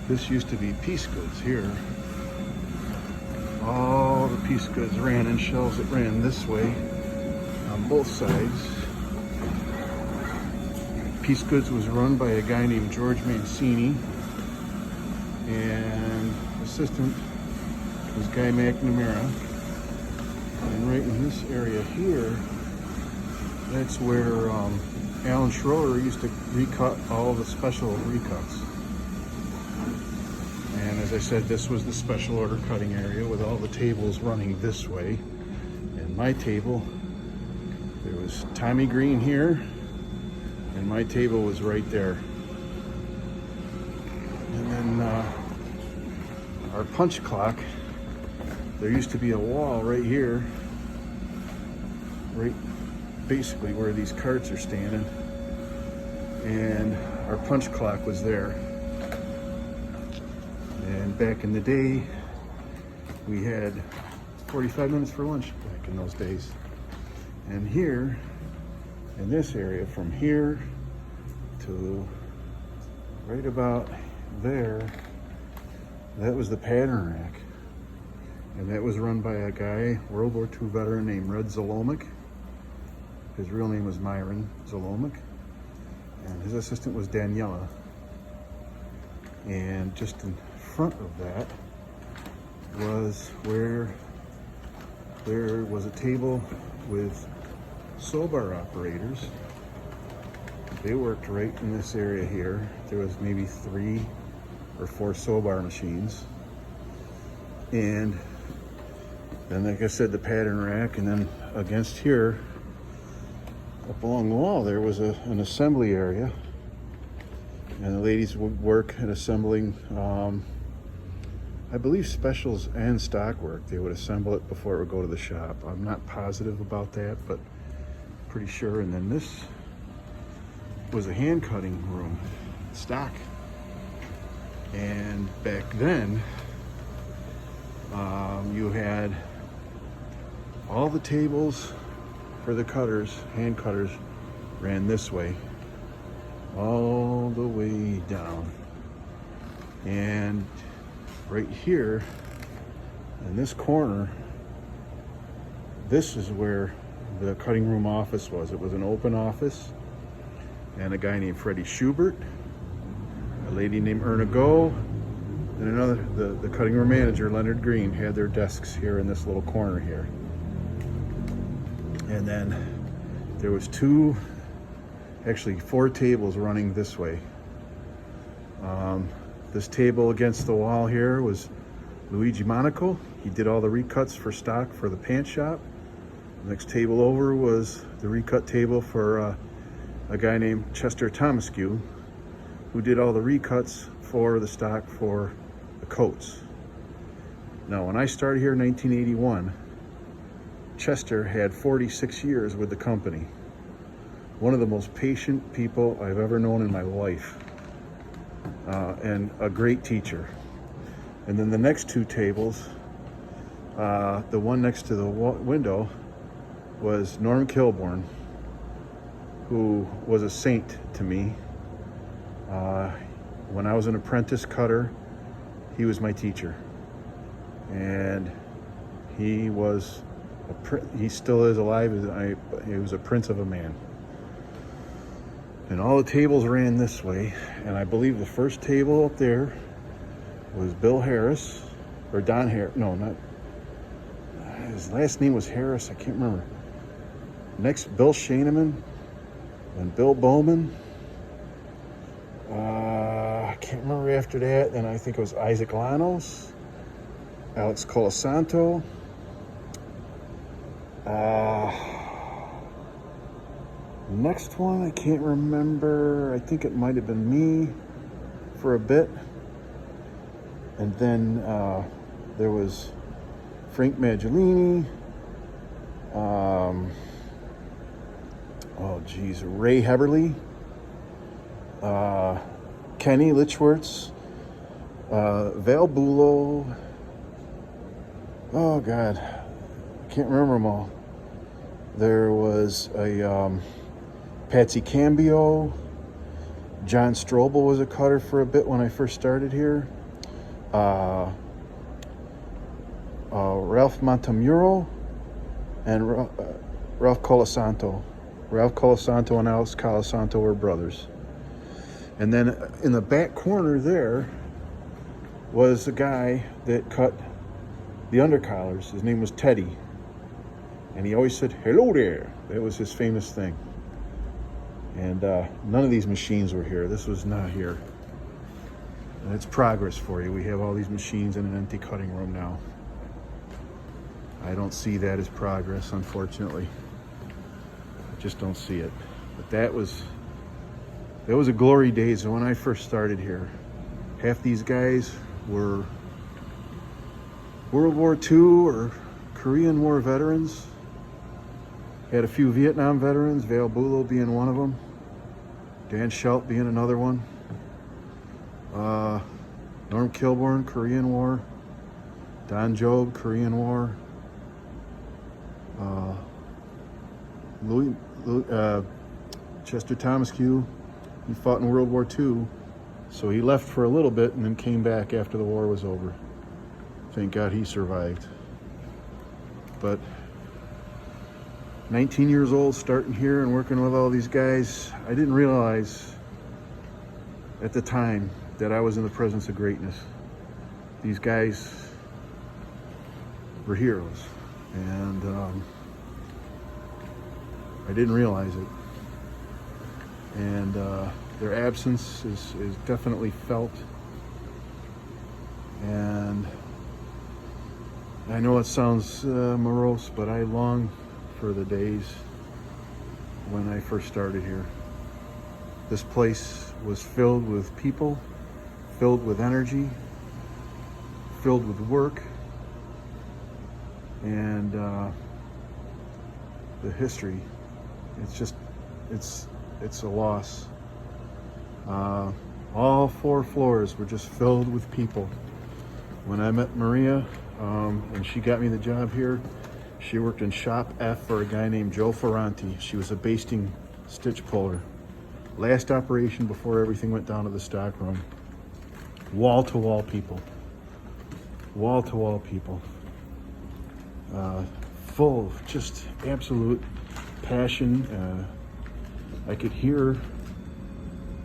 This used to be piece goods here. All the piece goods ran in shelves that ran this way on both sides. Piece goods was run by a guy named George Mancini, and assistant was Guy McNamara. And right in this area here, that's where Alan Schroeder used to recut all the special recuts. And as I said, this was the special order cutting area with all the tables running this way. And my table, there was Tommy Green here, and my table was right there. And then our punch clock, there used to be a wall right here, right basically where these carts are standing, and our punch clock was there. And back in the day, we had 45 minutes for lunch back in those days. And here, in this area, from here to right about there, that was the pattern rack. And that was run by a guy, World War II veteran named Red Zalomic. His real name was Myron Zalomic. And his assistant was Daniela. And just in front of that was where there was a table with soul bar operators. They worked right in this area here. There was maybe 3 or 4 soul bar machines. And then, like I said, the pattern rack, and then against here, up along the wall, there was an assembly area. And the ladies would work at assembling, I believe, specials and stock work. They would assemble it before it would go to the shop. I'm not positive about that, but pretty sure. And then this was a hand cutting room, stock. And back then, you had all the tables for the cutters, hand cutters, ran this way, all the way down. And right here, in this corner, this is where the cutting room office was. It was an open office, and a guy named Freddie Schubert, a lady named Erna Go, and another, the cutting room manager, Leonard Green, had their desks here in this little corner here. And then there was 4 tables running this way. This table against the wall here was Luigi Monaco. He did all the recuts for stock for the pant shop. The next table over was the recut table for a guy named Chester Tomascu, who did all the recuts for the stock for the coats. Now, when I started here in 1981, Chester had 46 years with the company. One of the most patient people I've ever known in my life, and a great teacher. And then the next 2 tables, the one next to the window was Norm Kilborn, who was a saint to me. When I was an apprentice cutter, he was my teacher. And he still is alive. He was a prince of a man. And all the tables ran this way. And I believe the first table up there was Bill Harris, or Don Harris. No, not. His last name was Harris. I can't remember. Next, Bill Shaneman and Bill Bowman. I can't remember after that. Then I think it was Isaac Lanos, Alex Colasanto. Next one, I can't remember. I think it might have been me for a bit. And then there was Frank Maggiolini. Ray Heberly. Kenny Litchworth. Val Bulow. Oh, God. I can't remember them all. There was a Patsy Cambio, John Strobel was a cutter for a bit when I first started here. Ralph Montemuro and Ralph Colasanto. Ralph Colasanto and Alex Colasanto were brothers. And then in the back corner there was a guy that cut the undercollars. His name was Teddy. And he always said, "Hello there." That was his famous thing. And none of these machines were here. This was not here. And it's progress for you. We have all these machines in an empty cutting room now. I don't see that as progress, unfortunately. I just don't see it. But that was a glory days when I first started here. Half these guys were World War II or Korean War veterans. Had a few Vietnam veterans, Val Bulow being one of them, Dan Schelt being another one. Norm Kilborn, Korean War. Don Job, Korean War. Chester Thomascue, he fought in World War II, so he left for a little bit and then came back after the war was over. Thank God he survived. But 19 years old, starting here and working with all these guys, I didn't realize at the time that I was in the presence of greatness. These guys were heroes, and I didn't realize it. And their absence is definitely felt. And I know it sounds morose, but I long for the days when I first started here. This place was filled with people, filled with energy, filled with work, and the history. It's a loss. All 4 floors were just filled with people. When I met Maria, and she got me the job here, she worked in Shop F for a guy named Joe Ferranti. She was a basting stitch puller. Last operation before everything went down to the stock room. Wall-to-wall people. Wall-to-wall people. Full of just absolute passion. I could hear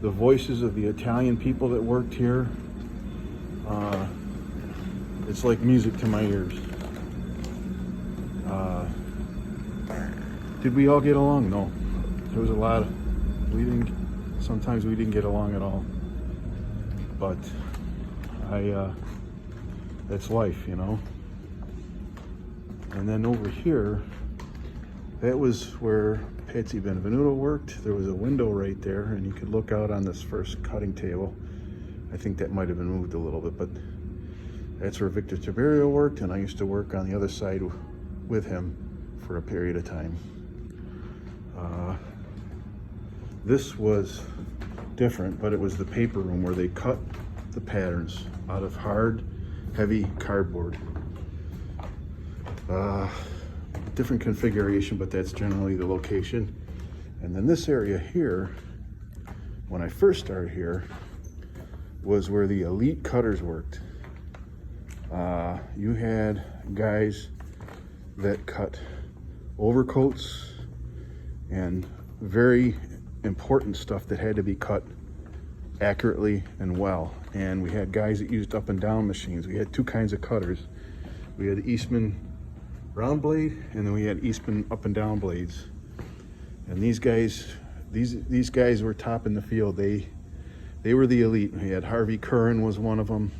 the voices of the Italian people that worked here. It's like music to my ears. Did we all get along? No. There was a lot of, sometimes we didn't get along at all. But that's life, you know. And then over here, that was where Patsy Benvenuto worked. There was a window right there, and you could look out on this first cutting table. I think that might have been moved a little bit, but that's where Victor Tiberio worked, and I used to work on the other side with him for a period of time. This was different, but it was the paper room where they cut the patterns out of hard, heavy cardboard. Different configuration, but that's generally the location. And then this area here, when I first started here, was where the elite cutters worked. You had guys that cut overcoats and very important stuff that had to be cut accurately and well. And we had guys that used up and down machines. We had 2 kinds of cutters. We had Eastman round blade, and then we had Eastman up and down blades. And these guys were top in the field. They were the elite. We had Harvey Curran was one of them.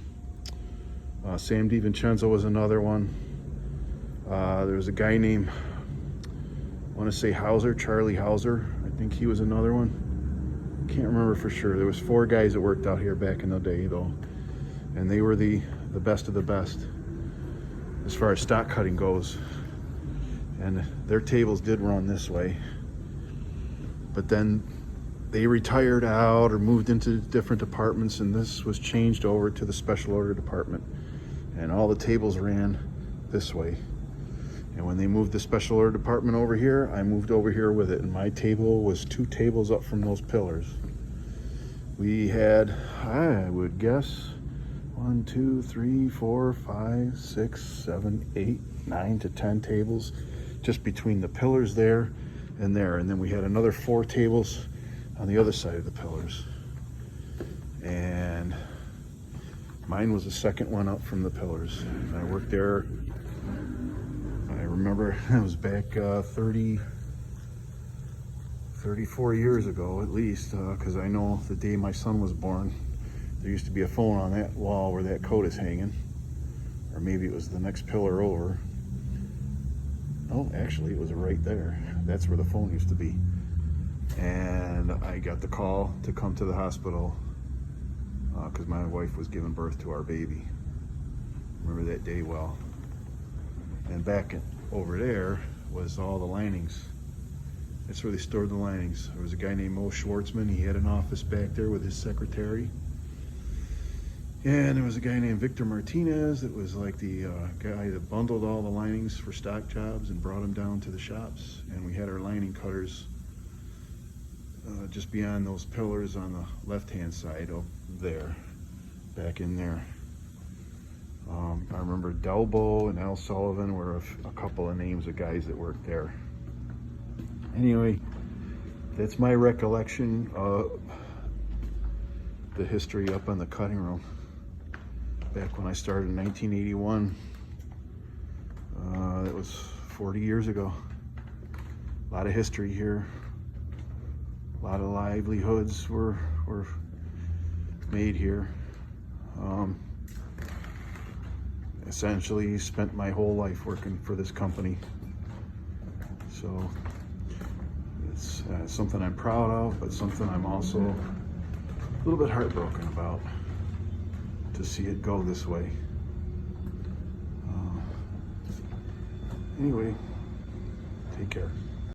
Sam DiVincenzo was another one. There was a guy named, I want to say Charlie Hauser. I think he was another one. Can't remember for sure. There was 4 guys that worked out here back in the day, though, and they were the best of the best as far as stock cutting goes. And their tables did run this way, but then they retired out or moved into different departments, and this was changed over to the special order department, and all the tables ran this way. And when they moved the special order department over here, I moved over here with it, and my table was 2 tables up from those pillars. We had, I would guess, 1, 2, 3, 4, 5, 6, 7, 8, 9 to 10 tables just between the pillars there. And then we had another 4 tables on the other side of the pillars. And mine was the second one up from the pillars. And I worked there, I remember it was back 34 years ago at least, because I know the day my son was born, there used to be a phone on that wall where that coat is hanging. Or maybe it was the next pillar over. Oh, actually it was right there. That's where the phone used to be. And I got the call to come to the hospital because my wife was giving birth to our baby. Remember that day well. And back over there was all the linings. That's where they stored the linings. There was a guy named Mo Schwartzman. He had an office back there with his secretary. And there was a guy named Victor Martinez that was like the guy that bundled all the linings for stock jobs and brought them down to the shops. And we had our lining cutters just beyond those pillars on the left-hand side up there, back in there. I remember Delbo and Al Sullivan were a couple of names of guys that worked there. Anyway, that's my recollection of the history up on the cutting room. Back when I started in 1981, that was 40 years ago. A lot of history here. A lot of livelihoods were made here. Essentially spent my whole life working for this company. So it's something I'm proud of, but something I'm also a little bit heartbroken about, to see it go this way. Anyway, take care.